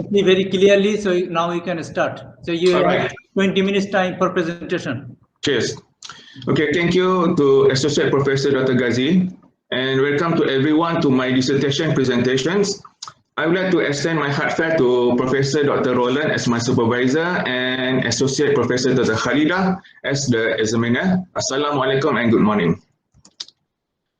can see very clearly, so now you can start. So you have 20 minutes time for presentation. Cheers. Okay, thank you to Associate Professor Dr. Ghazi, and welcome to everyone to my dissertation presentations. I would like to extend my heartfelt to Professor Dr. Roland as my supervisor and Associate Professor Dr. Khalida as the examiner. Assalamualaikum and good morning.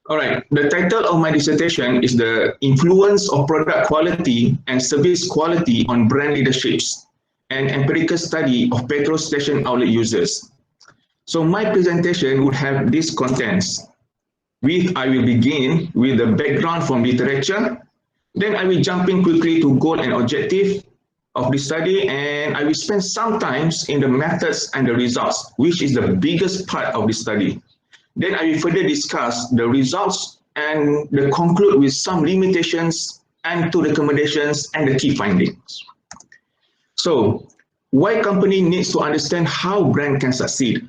All right, the title of my dissertation is the influence of product quality and service quality on brand leaderships, an empirical study of petrol station outlet users. So my presentation would have these contents. I will begin with the background from literature, then I will jump in quickly to goal and objective of the study, and I will spend some time in the methods and the results, which is the biggest part of the study. Then I will further discuss the results and conclude with some limitations and two recommendations and the key findings. So, why company needs to understand how brand can succeed?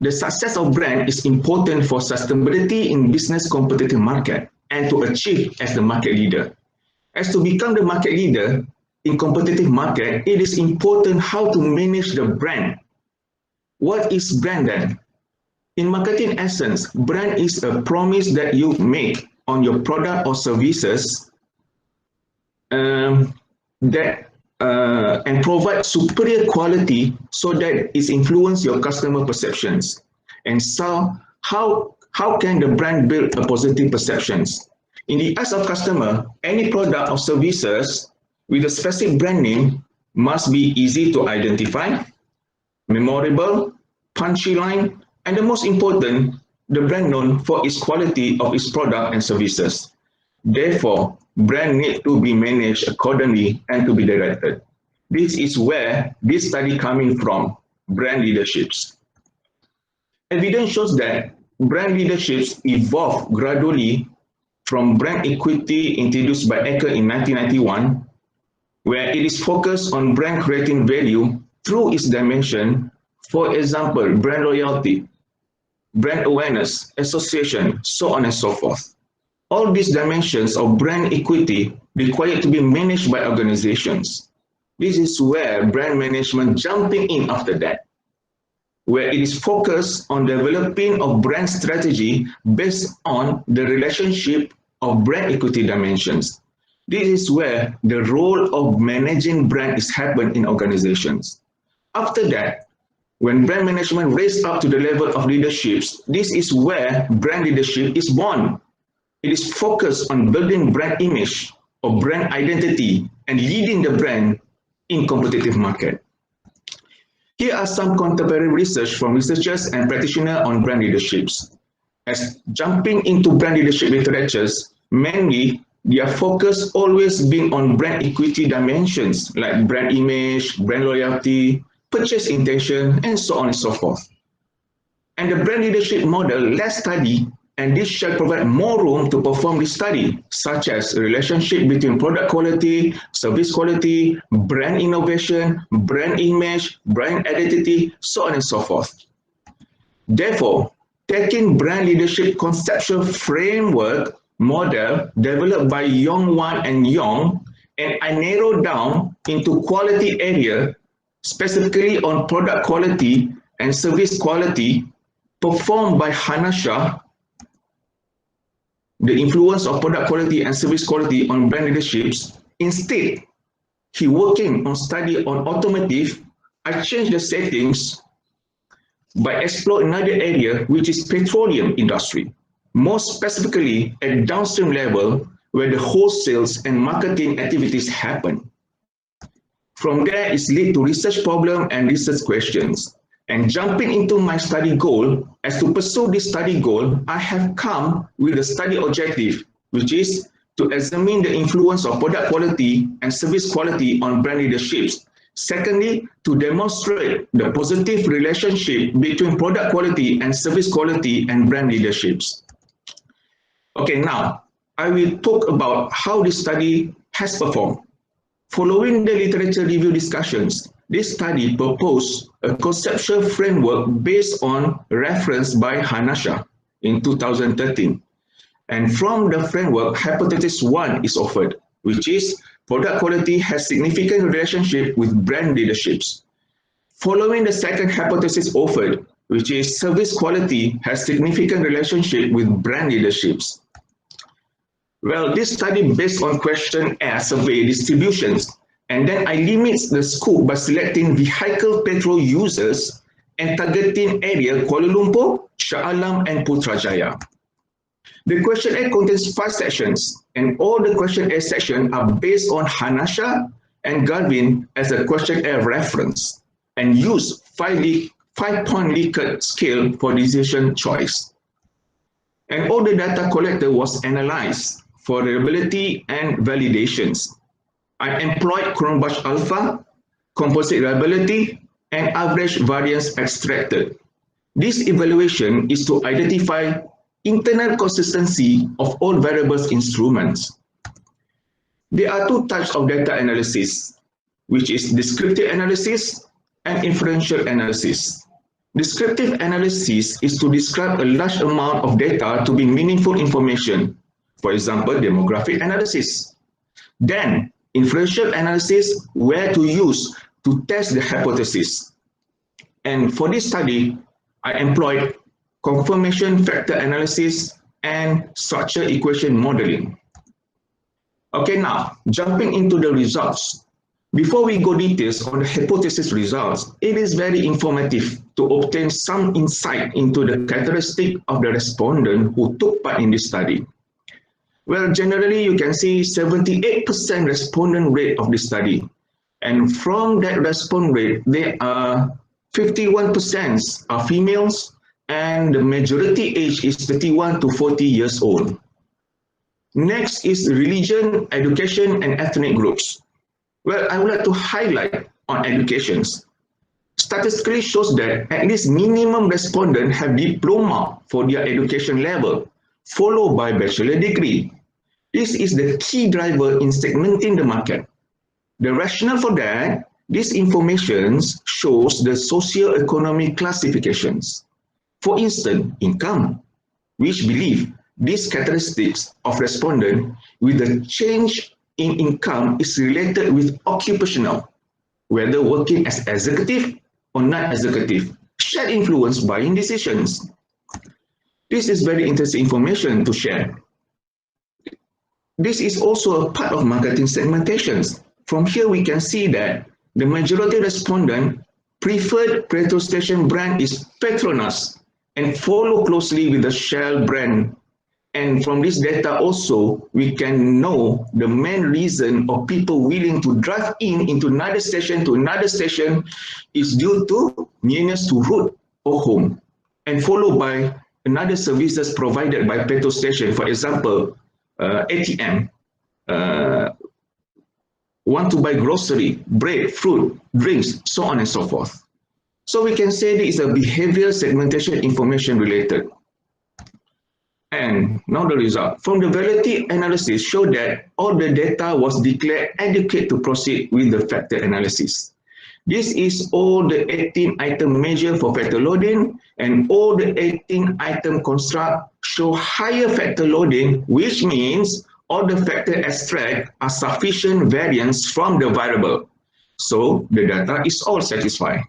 The success of brand is important for sustainability in business competitive market and to achieve as the market leader. As to become the market leader in competitive market, it is important how to manage the brand. What is brand then? In marketing essence, brand is a promise that you make on your product or services and provide superior quality so that it influences your customer perceptions. And so, how can the brand build a positive perceptions? In the eyes of customer, any product or services with a specific brand name must be easy to identify, memorable, punchy line, and the most important, the brand known for its quality of its product and services. Therefore, brand need to be managed accordingly and to be directed. This is where this study coming from, brand leaderships. Evidence shows that brand leaderships evolve gradually from brand equity introduced by Ecker in 1991, where it is focused on brand creating value through its dimension, for example, brand loyalty, brand awareness, association, so on and so forth. All these dimensions of brand equity required to be managed by organizations. This is where brand management jumping in after that, where it is focused on developing of brand strategy based on the relationship of brand equity dimensions. This is where the role of managing brand is happened in organizations. After that, when brand management raised up to the level of leaderships, this is where brand leadership is born. It is focused on building brand image or brand identity and leading the brand in competitive market. Here are some contemporary research from researchers and practitioners on brand leaderships. As jumping into brand leadership literatures, mainly their focus always been on brand equity dimensions like brand image, brand loyalty, purchase intention, and so on and so forth. And the brand leadership model less study, and this shall provide more room to perform this study, such as relationship between product quality, service quality, brand innovation, brand image, brand identity, so on and so forth. Therefore, taking brand leadership conceptual framework model developed by Yong-Wan and Yong, and I narrowed down into quality area, specifically on product quality and service quality, performed by Hanasha, the influence of product quality and service quality on brand leaderships. Instead, he working on study on automotive. I changed the settings by exploring another area, which is petroleum industry, more specifically at downstream level where the wholesales and marketing activities happen. From there, it leads to research problem and research questions. And jumping into my study goal, as to pursue this study goal, I have come with a study objective, which is to examine the influence of product quality and service quality on brand leaderships. Secondly, to demonstrate the positive relationship between product quality and service quality and brand leaderships. Okay, now I will talk about how this study has performed. Following the literature review discussions, this study proposed a conceptual framework based on reference by Hanasha in 2013. And from the framework, hypothesis 1 is offered, which is product quality has significant relationship with brand leaderships. Following the second hypothesis offered, which is service quality has significant relationship with brand leaderships. Well, this study based on questionnaire survey distributions, and then I limit the scope by selecting vehicle petrol users and targeting area Kuala Lumpur, Shah Alam, and Putrajaya. The questionnaire contains 5 sections, and all the questionnaire sections are based on Hanasha and Garvin as a questionnaire reference and use 5-point Likert scale for decision choice. And all the data collected was analyzed for reliability and validations. I employed Cronbach alpha, composite reliability, and average variance extracted. This evaluation is to identify internal consistency of all variables instruments. There are 2 types of data analysis, which is descriptive analysis and inferential analysis. Descriptive analysis is to describe a large amount of data to be meaningful information, for example, demographic analysis. Then, inferential analysis, where to use to test the hypothesis. And for this study, I employed confirmation factor analysis and structure equation modeling. Okay, now, jumping into the results. Before we go details on the hypothesis results, it is very informative to obtain some insight into the characteristic of the respondent who took part in this study. Well, generally, you can see 78% respondent rate of this study. And from that response rate, there are 51% are females, and the majority age is 31 to 40 years old. Next is religion, education, and ethnic groups. Well, I would like to highlight on educations. Statistically shows that at least minimum respondents have diploma for their education level, followed by bachelor degree. This is the key driver in segmenting the market. The rationale for that, this information shows the socio-economic classifications. For instance, income, which believe these characteristics of respondent with the change in income is related with occupational, whether working as executive or non-executive, shared influence buying decisions. This is very interesting information to share. This is also a part of marketing segmentations. From here, we can see that the majority respondent preferred petrol station brand is Petronas and follow closely with the Shell brand. And from this data also, we can know the main reason of people willing to drive into another station to another station is due to nearness to route or home, and followed by another services provided by petrol station, for example, ATM, want to buy grocery, bread, fruit, drinks, so on and so forth. So we can say this is a behavioral segmentation information related. And now the result. From the validity analysis showed that all the data was declared adequate to proceed with the factor analysis. This is all the 18 item measure for factor loading, and all the 18 item construct show higher factor loading, which means all the factor extract are sufficient variance from the variable. So the data is all satisfied.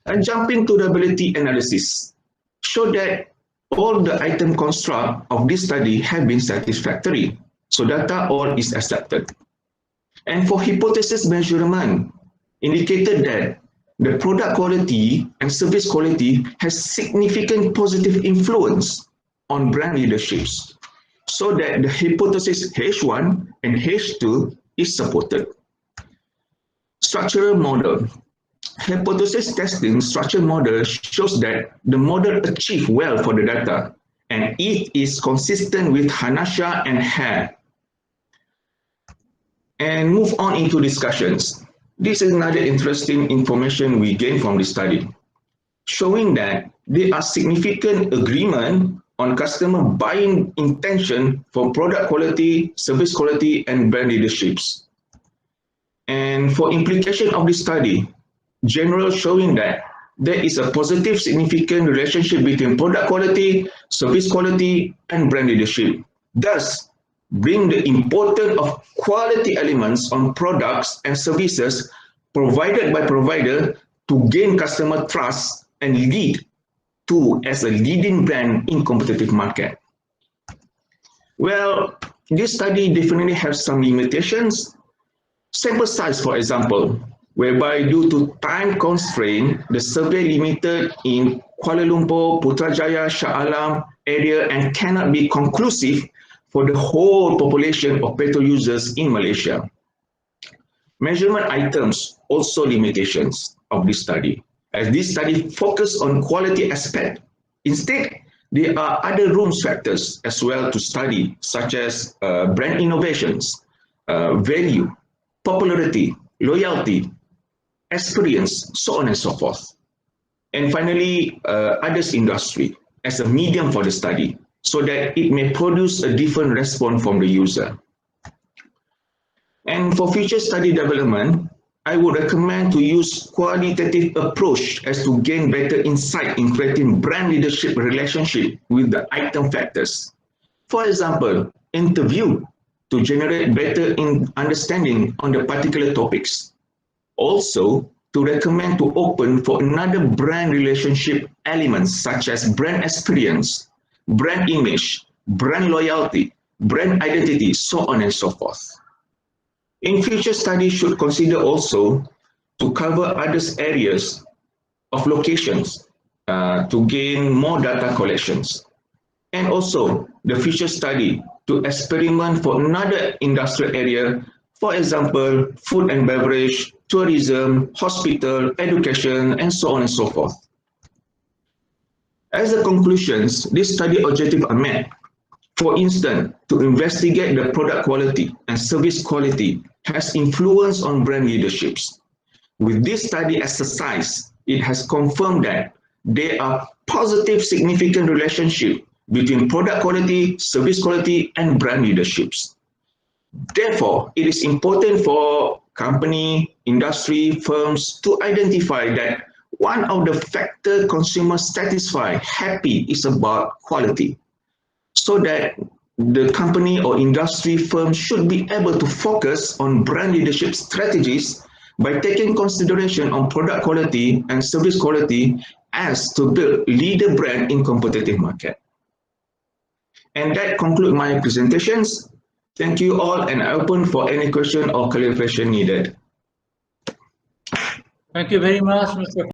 And jumping to the ability analysis, show that all the item construct of this study have been satisfactory. So data all is accepted. And for hypothesis measurement, indicated that the product quality and service quality has significant positive influence on brand leaderships, so that the hypothesis H1 and H2 is supported. Structural model. Hypothesis testing structure model shows that the model achieved well for the data, and it is consistent with Hanasha and Hare. And move on into discussions. This is another interesting information we gained from this study, showing that there are significant agreement on customer buying intention for product quality, service quality, and brand leaderships. And for implication of this study, general showing that there is a positive significant relationship between product quality, service quality, and brand leadership. Thus, bring the importance of quality elements on products and services provided by provider to gain customer trust and lead to as a leading brand in competitive market. Well, this study definitely has some limitations. Sample size, for example, whereby due to time constraint, the survey limited in Kuala Lumpur, Putrajaya, Shah Alam area and cannot be conclusive for the whole population of petrol users in Malaysia. Measurement items also limitations of this study, as this study focused on quality aspect. Instead, there are other room factors as well to study, such as brand innovations, value, popularity, loyalty, experience, so on and so forth. And finally, others industry as a medium for the study, so that it may produce a different response from the user. And for future study development, I would recommend to use qualitative approach as to gain better insight in creating brand leadership relationship with the item factors. For example, interview to generate better understanding on the particular topics. Also, to recommend to open for another brand relationship elements such as brand experience, brand image, brand loyalty, brand identity, so on and so forth. In future studies should consider also to cover other areas of locations to gain more data collections. And also the future study to experiment for another industrial area, for example, food and beverage, tourism, hospital, education, and so on and so forth. As the conclusions, this study objectives are met. For instance, to investigate the product quality and service quality has influence on brand leaderships. With this study exercise, it has confirmed that there are positive significant relationship between product quality, service quality, and brand leaderships. Therefore, it is important for company, industry, firms to identify that one of the factors consumers satisfied, happy is about quality. So that the company or industry firm should be able to focus on brand leadership strategies by taking consideration on product quality and service quality as to build leader brand in competitive market. And that concludes my presentations. Thank you all, and I open for any question or clarification needed. Thank you very much, Mr.